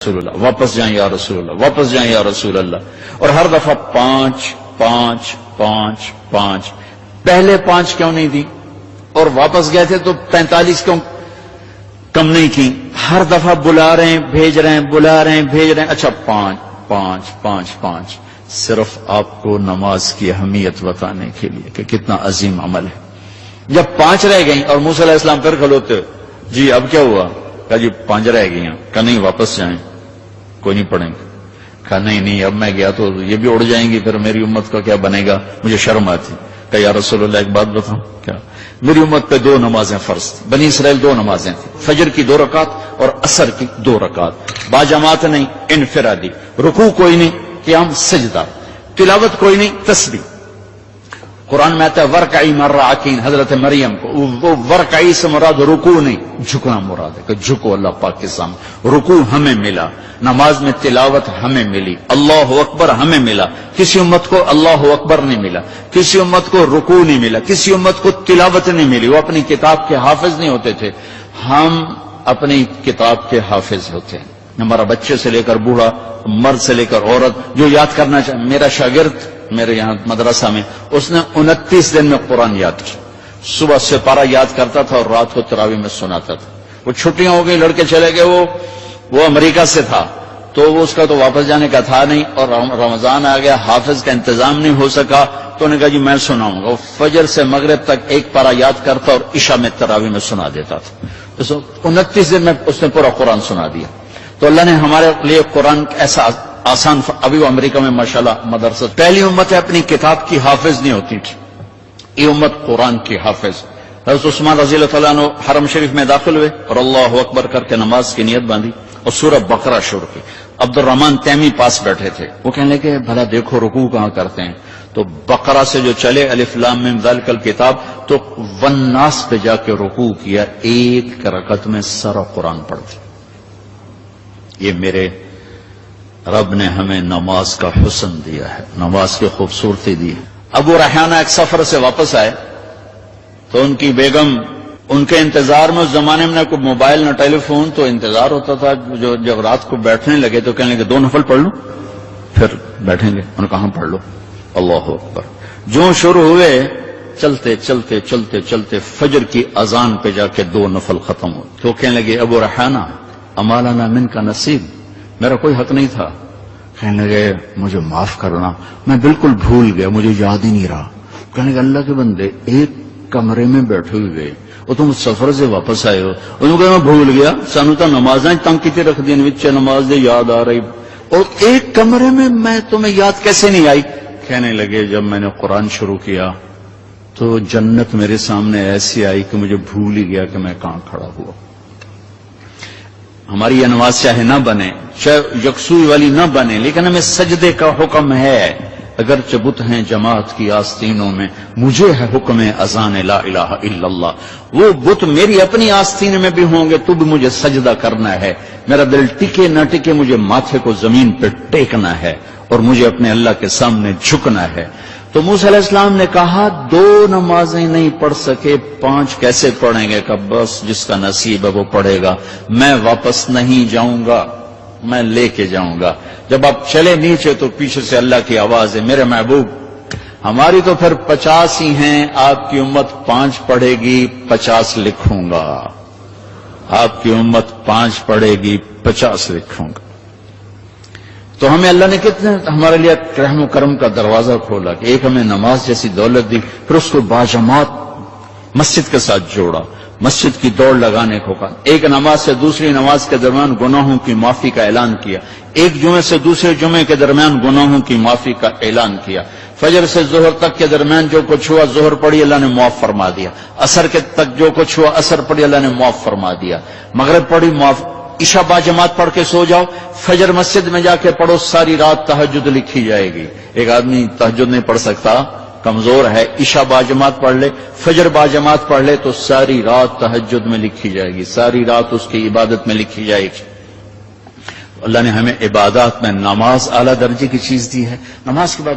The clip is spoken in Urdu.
رسول اللہ، واپس جائیں یا رسول اللہ، واپس جائیں یا رسول اللہ، اور ہر دفعہ 5 5 5 5 پہلے 5 کیوں نہیں دی اور واپس گئے تھے تو 45 کیوں کم نہیں کی؟ ہر دفعہ بلا رہے ہیں بھیج رہے ہیں، بلا رہے ہیں بھیج رہے ہیں، اچھا 5 5 5 5 صرف آپ کو نماز کی اہمیت بتانے کے لیے کہ کتنا عظیم عمل ہے۔ جب 5 رہ گئیں اور موسیٰ علیہ السلام پھر کھلوتے، جی اب کیا ہوا؟ کہا جی 5 رہ گئی ہیں، کہا نہیں واپس جائیں، کوئی نہیں پڑھیں گے۔ کہا نہیں اب میں گیا تو یہ بھی اڑ جائیں گی، پھر میری امت کا کیا بنے گا، مجھے شرم آتی۔ کہا یا رسول اللہ ایک بات بتاؤں، کیا؟ میری امت پہ 2 نمازیں فرض تھیں، بنی اسرائیل 2 نمازیں تھیں، فجر کی 2 رکعت اور عصر کی 2 رکعت، باجماعت نہیں، انفرادی، رکوع کوئی نہیں، قیام سجدہ، تلاوت کوئی نہیں، تسبیح۔ قرآن میں آتا ہے ورکعی مع الراکعین، حضرت مریم کو وہ ورکعی سے مراد رکوع نہیں، جھکنا مراد ہے کہ جھکو اللہ پاک کے سامنے۔ رکوع ہمیں ملا، نماز میں تلاوت ہمیں ملی، اللہ اکبر ہمیں ملا، کسی امت کو اللہ اکبر نہیں ملا، کسی امت کو رکوع نہیں ملا، کسی امت کو تلاوت نہیں ملی، وہ اپنی کتاب کے حافظ نہیں ہوتے تھے، ہم اپنی کتاب کے حافظ ہوتے ہیں۔ ہمارا بچے سے لے کر بوڑھا، مرد سے لے کر عورت جو یاد کرنا چاہے، میرا شاگرد میرے یہاں مدرسہ میں اس نے 29 دن میں قرآن یاد کیا، صبح سے پارہ یاد کرتا تھا اور رات کو تراویح میں سناتا تھا۔ وہ چھٹیاں ہو گئی، لڑکے چلے گئے، وہ امریکہ سے تھا تو وہ اس کا تو واپس جانے کا تھا نہیں، اور رمضان آ گیا، حافظ کا انتظام نہیں ہو سکا تو انہوں نے کہا جی میں سناؤں گا۔ وہ فجر سے مغرب تک ایک پارہ یاد کرتا اور عشاء میں تراویح میں سنا دیتا تھا۔ 29 دن میں اس نے پورا قرآن سنا دیا۔ تو اللہ نے ہمارے لیے قرآن ایسا آسان، ابھی وہ امریکہ میں ماشاءاللہ مدرسہ، پہلی امت ہے اپنی کتاب کی حافظ نہیں ہوتی تھی، یہ امت قرآن کی حافظ۔ حضرت عثمان رضی اللہ تعالیٰ عنہ حرم شریف میں داخل ہوئے اور اللہ اکبر کر کے نماز کی نیت باندھی اور سورہ بقرہ شروع کی۔ عبد الرحمن تیمی پاس بیٹھے تھے، وہ کہنے لگے بھلا دیکھو رکوع کہاں کرتے ہیں، تو بقرہ سے جو چلے الف لام میم ذالک الکتاب تو والناس پہ جا کے رکوع کیا، ایک رکعت میں سارا قرآن پڑھ دیا۔ یہ میرے رب نے ہمیں نماز کا حسن دیا ہے، نماز کی خوبصورتی دی ہے۔ ابو ریحانہ ایک سفر سے واپس آئے تو ان کی بیگم ان کے انتظار میں، اس زمانے میں نہ کوئی موبائل نہ ٹیلی فون، تو انتظار ہوتا تھا، جو جب رات کو بیٹھنے لگے تو کہنے لگے 2 نفل پڑھ لو پھر بیٹھیں گے، ان کہاں پڑھ لو، اللہ اکبر۔ جو شروع ہوئے چلتے چلتے چلتے چلتے فجر کی اذان پہ جا کے 2 نفل ختم ہوئے تو کہنے لگے ابو ریحانہ اما لنا من کا نصیب، میرا کوئی حق نہیں تھا؟ کہنے لگے مجھے معاف کرنا، میں بالکل بھول گیا، مجھے یاد ہی نہیں رہا۔ کہنے لگے اللہ کے بندے ایک کمرے میں بیٹھے ہوئے اور تم سفر سے واپس آئے ہو، انہوں نے کہا میں بھول گیا، سانو تو نمازیں تنگ کی رکھ دی، وچے نماز دے یاد آ رہی، اور ایک کمرے میں تمہیں یاد کیسے نہیں آئی؟ کہنے لگے جب میں نے قرآن شروع کیا تو جنت میرے سامنے ایسی آئی کہ مجھے بھول ہی گیا کہ میں کہاں کھڑا ہوا۔ ہماری یہ نماز چاہے نہ بنے، چاہے یکسوئی والی نہ بنے، لیکن ہمیں سجدے کا حکم ہے، اگرچہ بت ہیں جماعت کی آستینوں میں، مجھے ہے حکم اذان لا الہ الا اللہ۔ وہ بت میری اپنی آستین میں بھی ہوں گے تو بھی مجھے سجدہ کرنا ہے، میرا دل ٹکے نہ ٹکے مجھے ماتھے کو زمین پہ ٹیکنا ہے اور مجھے اپنے اللہ کے سامنے جھکنا ہے۔ تو موسیٰ علیہ السلام نے کہا 2 نمازیں نہیں پڑھ سکے، 5 کیسے پڑھیں گے؟ کہ بس جس کا نصیب ہے وہ پڑھے گا، میں واپس نہیں جاؤں گا، میں لے کے جاؤں گا۔ جب آپ چلے نیچے تو پیچھے سے اللہ کی آواز ہے میرے محبوب ہماری تو پھر 50 ہی ہیں، آپ کی امت 5 پڑھے گی، 50 لکھوں گا، آپ کی امت 5 پڑھے گی، 50 لکھوں گا۔ تو ہمیں اللہ نے کتنے ہمارے لیے رحم و کرم کا دروازہ کھولا کہ ایک ہمیں نماز جیسی دولت دی، پھر اس کو باجماعت مسجد کے ساتھ جوڑا، مسجد کی دوڑ لگانے کو کہا، ایک نماز سے دوسری نماز کے درمیان گناہوں کی معافی کا اعلان کیا، ایک جمعے سے دوسرے جمعے کے درمیان گناہوں کی معافی کا اعلان کیا، فجر سے ظہر تک کے درمیان جو کچھ ہوا ظہر پڑھی اللہ نے معاف فرما دیا، عصر کے تک جو کچھ ہوا عصر پڑھی اللہ نے معاف فرما دیا، مغرب پڑھی معاف، عشاء باجماعت پڑھ کے سو جاؤ، فجر مسجد میں جا کے پڑھو، ساری رات تہجد لکھی جائے گی۔ ایک آدمی تہجد نہیں پڑھ سکتا، کمزور ہے، عشاء باجماعت پڑھ لے، فجر باجماعت پڑھ لے تو ساری رات تہجد میں لکھی جائے گی، ساری رات اس کی عبادت میں لکھی جائے گی۔ اللہ نے ہمیں عبادات میں نماز اعلیٰ درجے کی چیز دی ہے۔ نماز کے بعد